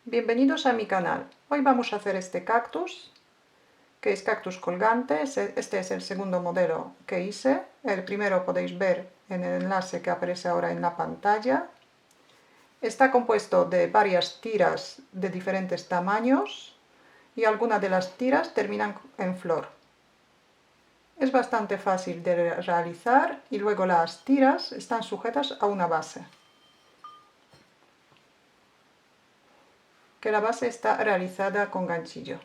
Bienvenidos a mi canal. Hoy vamos a hacer este cactus, que es cactus colgante. Este es el segundo modelo que hice. El primero podéis ver en el enlace que aparece ahora en la pantalla. Está compuesto de varias tiras de diferentes tamaños y algunas de las tiras terminan en flor. Es bastante fácil de realizar y luego las tiras están sujetas a una base. Que la base está realizada con ganchillo.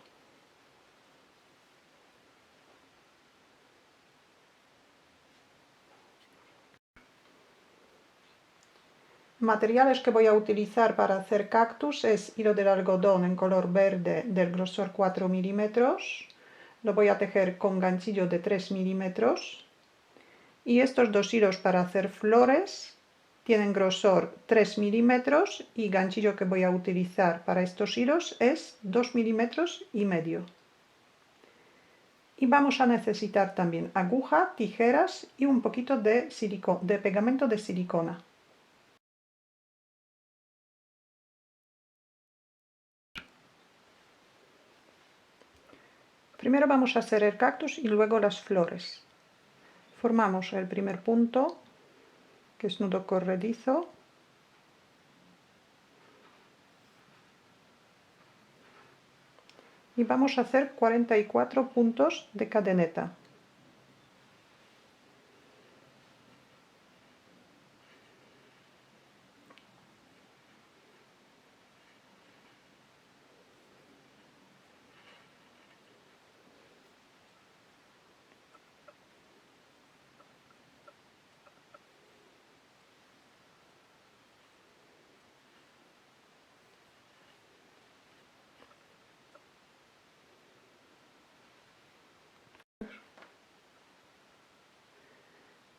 Materiales que voy a utilizar para hacer cactus es hilo del algodón en color verde del grosor 4 milímetros. Lo voy a tejer con ganchillo de 3 milímetros. Y estos dos hilos para hacer flores tienen grosor 3 milímetros y ganchillo que voy a utilizar para estos hilos es 2 milímetros y medio. Y vamos a necesitar también aguja, tijeras y un poquito de pegamento de silicona. Primero vamos a hacer el cactus y luego las flores. Formamos el primer punto, que es nudo corredizo. Y vamos a hacer 44 puntos de cadeneta.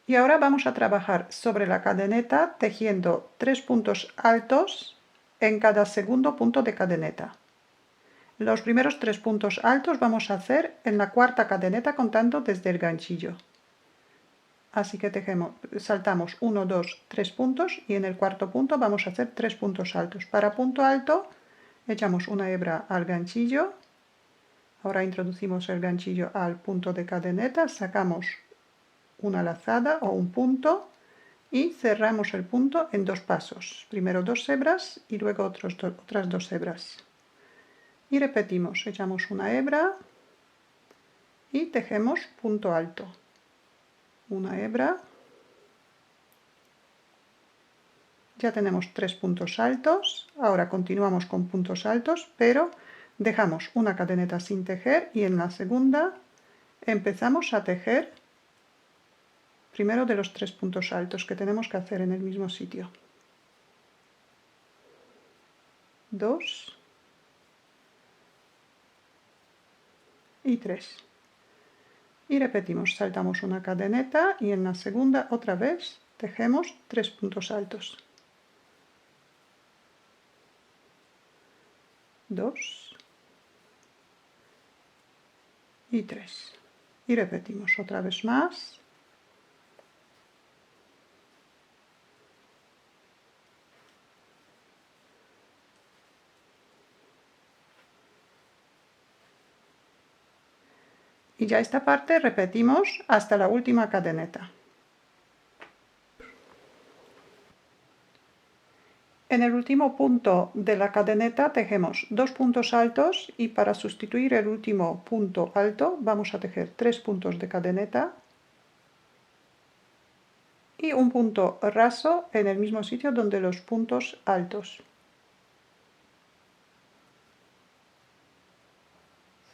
Y ahora vamos a trabajar sobre la cadeneta tejiendo 3 puntos altos en cada segundo punto de cadeneta. Los primeros 3 puntos altos vamos a hacer en la cuarta cadeneta contando desde el ganchillo. Así que saltamos 1, 2, 3 puntos y en el cuarto punto vamos a hacer 3 puntos altos. Para punto alto echamos una hebra al ganchillo. Ahora introducimos el ganchillo al punto de cadeneta, sacamos una lazada o un punto y cerramos el punto en 2 pasos. Primero 2 hebras y luego otras 2 hebras. Y repetimos, echamos una hebra y tejemos punto alto. Una hebra. Ya tenemos 3 puntos altos. Ahora continuamos con puntos altos, pero dejamos una cadeneta sin tejer y en la segunda empezamos a tejer primero de los 3 puntos altos que tenemos que hacer en el mismo sitio. 2 y 3. Y repetimos, saltamos una cadeneta y en la segunda otra vez tejemos 3 puntos altos. 2 y 3. Y repetimos otra vez más. Y ya esta parte repetimos hasta la última cadeneta. En el último punto de la cadeneta tejemos 2 puntos altos y para sustituir el último punto alto vamos a tejer 3 puntos de cadeneta y un punto raso en el mismo sitio donde los puntos altos.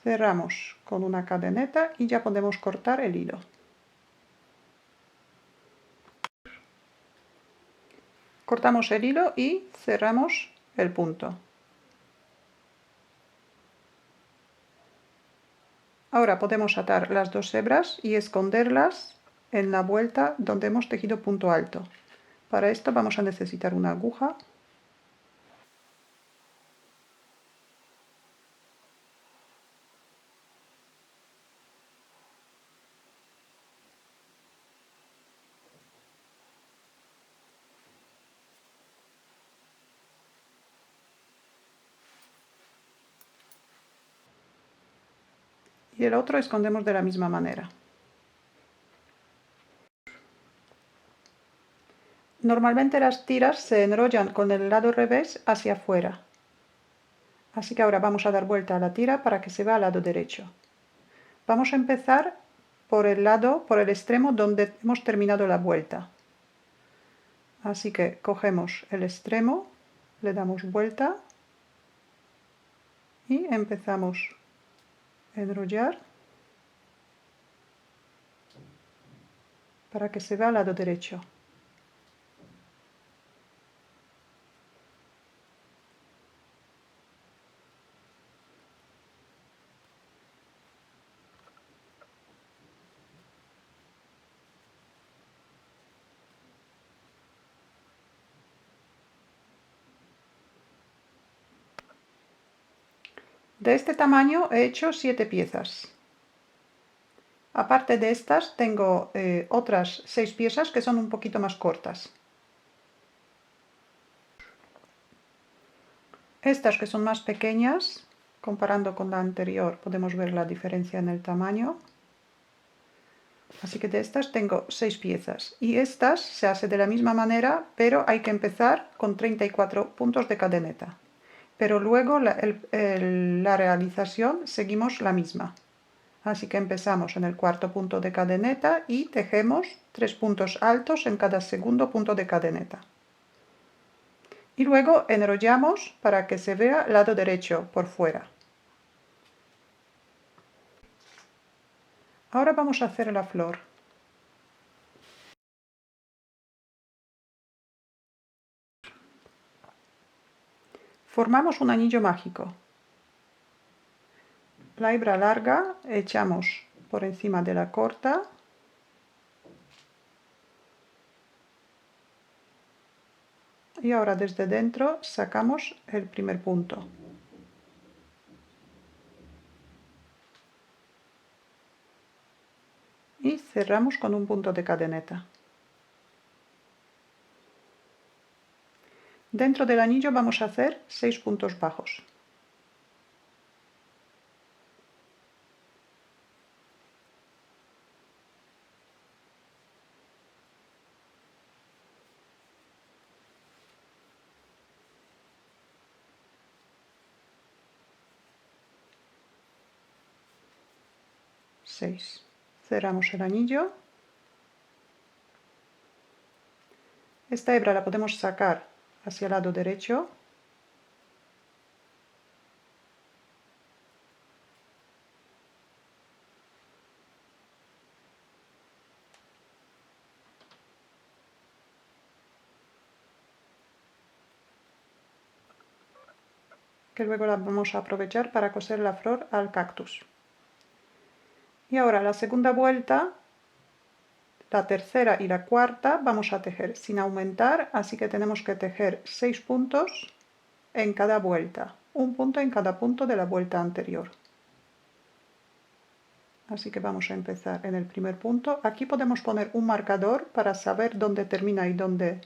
Cerramos con una cadeneta y ya podemos cortar el hilo. Cortamos el hilo y cerramos el punto. Ahora podemos atar las 2 hebras y esconderlas en la vuelta donde hemos tejido punto alto. Para esto vamos a necesitar una aguja. y el otro escondemos de la misma manera. Normalmente las tiras se enrollan con el lado revés hacia afuera. Así que ahora vamos a dar vuelta a la tira para que se vea al lado derecho. Vamos a empezar por el extremo donde hemos terminado la vuelta. Así que cogemos el extremo, le damos vuelta y empezamos a enrollar para que se vea al lado derecho. De este tamaño he hecho 7 piezas. Aparte de estas tengo otras 6 piezas que son un poquito más cortas. Estas que son más pequeñas, comparando con la anterior, podemos ver la diferencia en el tamaño. Así que de estas tengo 6 piezas. Y estas se hace de la misma manera, pero hay que empezar con 34 puntos de cadeneta. Pero luego la realización seguimos la misma. Así que empezamos en el cuarto punto de cadeneta y tejemos 3 puntos altos en cada segundo punto de cadeneta. Y luego enrollamos para que se vea el lado derecho por fuera. Ahora vamos a hacer la flor. Formamos un anillo mágico. La hebra larga echamos por encima de la corta. Y ahora desde dentro sacamos el primer punto. Y cerramos con un punto de cadeneta. Dentro del anillo vamos a hacer 6 puntos bajos. Cerramos el anillo. Esta hebra la podemos sacar hacia el lado derecho. Que luego la vamos a aprovechar para coser la flor al cactus. Y ahora la segunda vuelta, la tercera y la cuarta, vamos a tejer sin aumentar, así que tenemos que tejer 6 puntos en cada vuelta, un punto en cada punto de la vuelta anterior. Así que vamos a empezar en el primer punto. Aquí podemos poner un marcador para saber dónde termina y dónde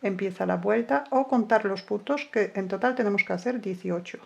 empieza la vuelta, o contar los puntos, que en total tenemos que hacer 18.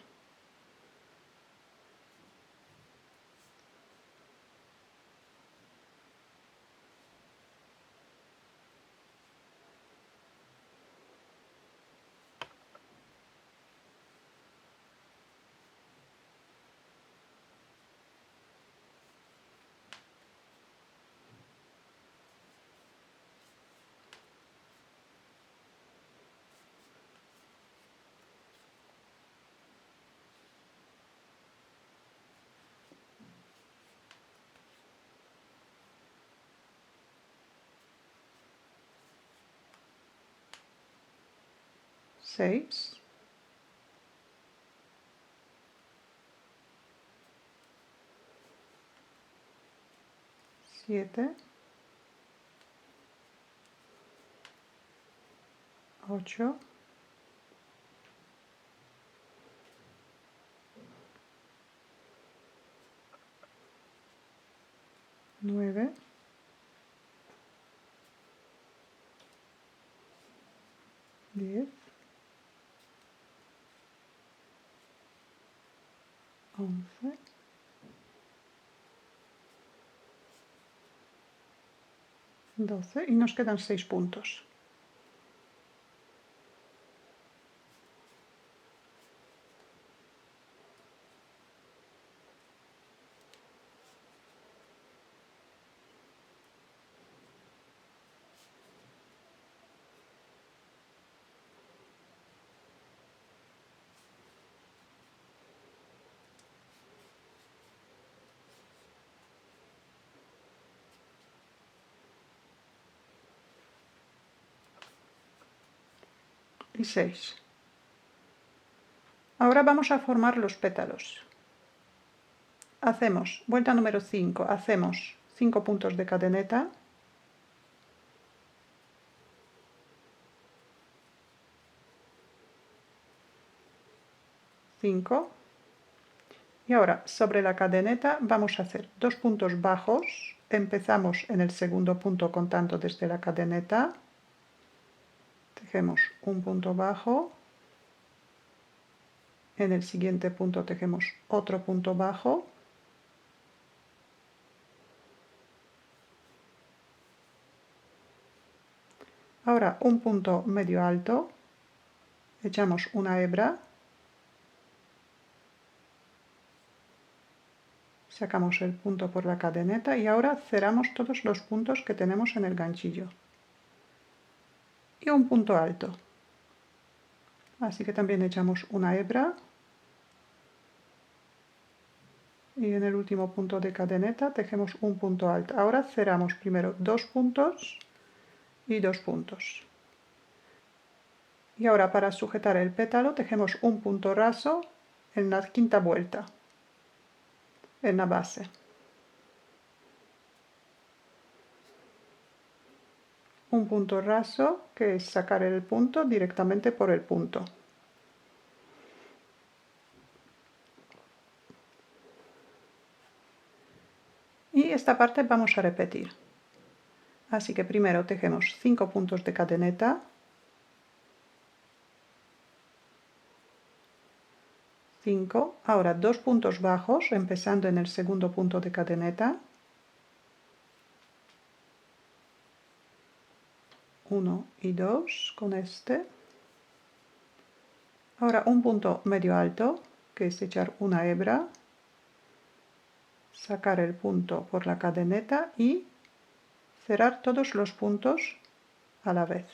Seis, 7, 8, 9, 10, 11, 12 y nos quedan 6 puntos. Y 6. Ahora vamos a formar los pétalos. Hacemos vuelta número 5, hacemos 5 puntos de cadeneta, 5, y ahora sobre la cadeneta vamos a hacer 2 puntos bajos, empezamos en el segundo punto contando desde la cadeneta, tejemos un punto bajo, en el siguiente punto tejemos otro punto bajo, ahora un punto medio alto, echamos una hebra, sacamos el punto por la cadeneta y ahora cerramos todos los puntos que tenemos en el ganchillo. Y un punto alto. Así que también echamos una hebra. Y en el último punto de cadeneta tejemos un punto alto. Ahora cerramos primero 2 puntos y 2 puntos. Y ahora para sujetar el pétalo tejemos un punto raso en la quinta vuelta, en la base. Un punto raso, que es sacar el punto directamente por el punto. Y esta parte vamos a repetir. Así que primero tejemos 5 puntos de cadeneta, 5, ahora 2 puntos bajos, empezando en el segundo punto de cadeneta, 1 y 2 con este, ahora un punto medio alto, que es echar una hebra, sacar el punto por la cadeneta y cerrar todos los puntos a la vez.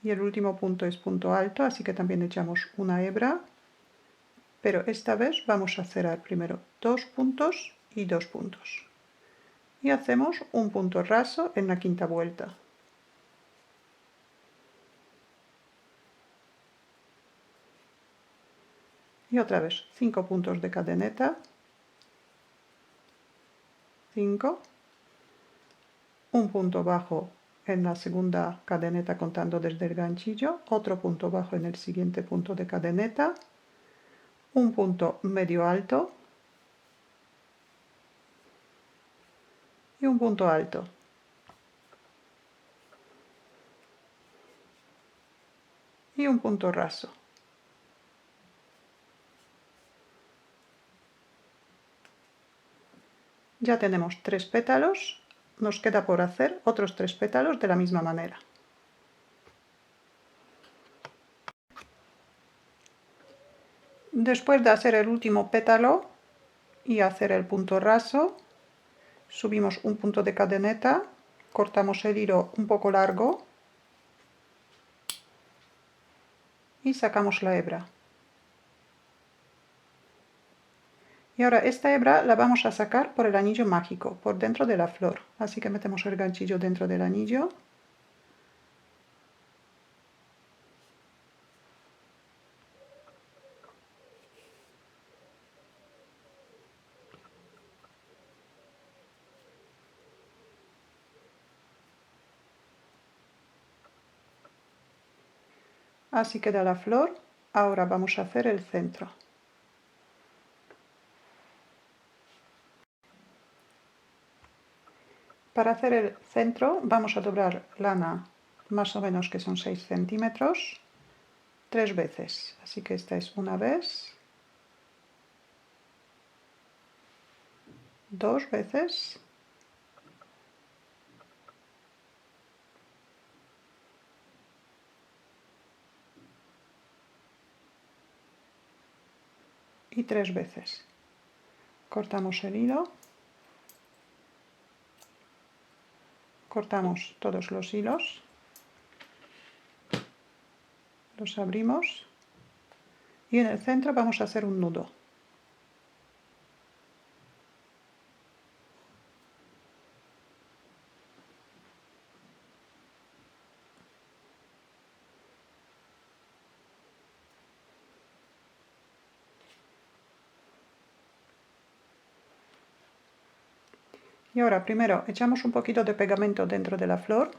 Y el último punto es punto alto, así que también echamos una hebra, pero esta vez vamos a cerrar primero 2 puntos y 2 puntos. Y hacemos un punto raso en la quinta vuelta. Y otra vez 5 puntos de cadeneta, 5, un punto bajo en la segunda cadeneta contando desde el ganchillo, otro punto bajo en el siguiente punto de cadeneta, un punto medio alto y un punto alto. Y un punto raso. Ya tenemos 3 pétalos, nos queda por hacer otros 3 pétalos de la misma manera. Después de hacer el último pétalo y hacer el punto raso, subimos un punto de cadeneta, cortamos el hilo un poco largo y sacamos la hebra. Y ahora esta hebra la vamos a sacar por el anillo mágico, por dentro de la flor. Así que metemos el ganchillo dentro del anillo. Así queda la flor. Ahora vamos a hacer el centro. Para hacer el centro vamos a doblar lana más o menos que son 6 centímetros 3 veces. Así que esta es una vez, 2 veces y 3 veces. Cortamos el hilo, cortamos todos los hilos, los abrimos y en el centro vamos a hacer un nudo. Y ahora primero echamos un poquito de pegamento dentro de la flor.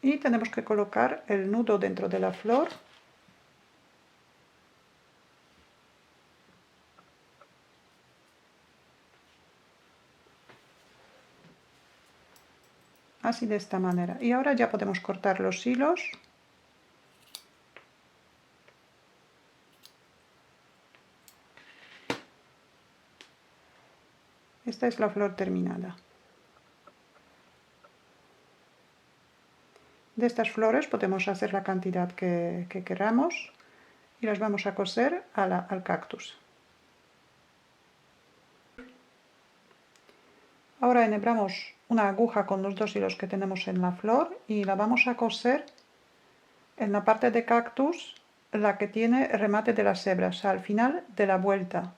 Y tenemos que colocar el nudo dentro de la flor. Así de esta manera. Y ahora ya podemos cortar los hilos. Esta es la flor terminada. De estas flores podemos hacer la cantidad que queramos y las vamos a coser al cactus. Ahora enhebramos una aguja con los 2 hilos que tenemos en la flor y la vamos a coser en la parte de cactus, la que tiene el remate de las hebras, al final de la vuelta.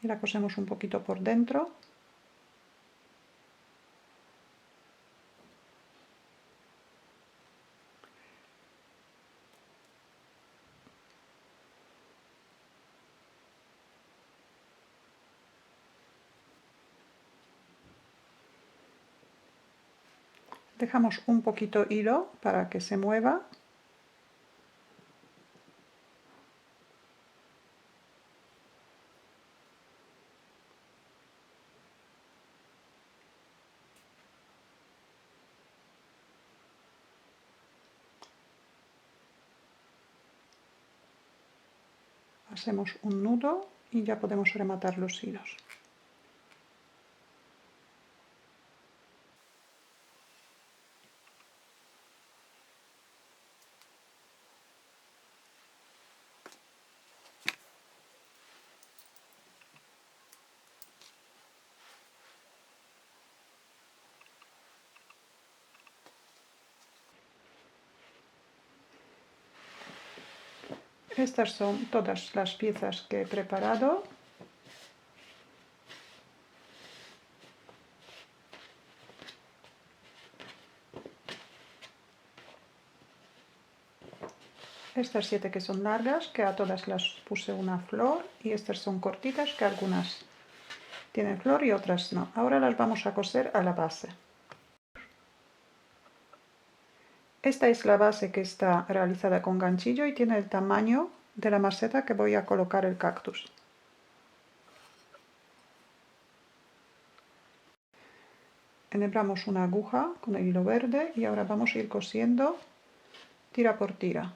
Y la cosemos un poquito por dentro. Dejamos un poquito hilo para que se mueva. Hacemos un nudo y ya podemos rematar los hilos. Estas son todas las piezas que he preparado. Estas 7 que son largas, que a todas las puse una flor, y estas son cortitas, que algunas tienen flor y otras no. Ahora las vamos a coser a la base. Esta es la base que está realizada con ganchillo y tiene el tamaño de la maceta que voy a colocar el cactus. Enhebramos una aguja con el hilo verde y ahora vamos a ir cosiendo tira por tira.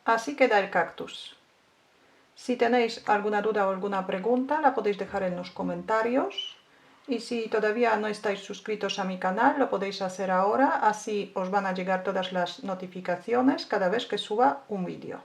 Así queda el cactus. Si tenéis alguna duda o alguna pregunta, la podéis dejar en los comentarios. Y si todavía no estáis suscritos a mi canal, lo podéis hacer ahora, así os van a llegar todas las notificaciones cada vez que suba un vídeo.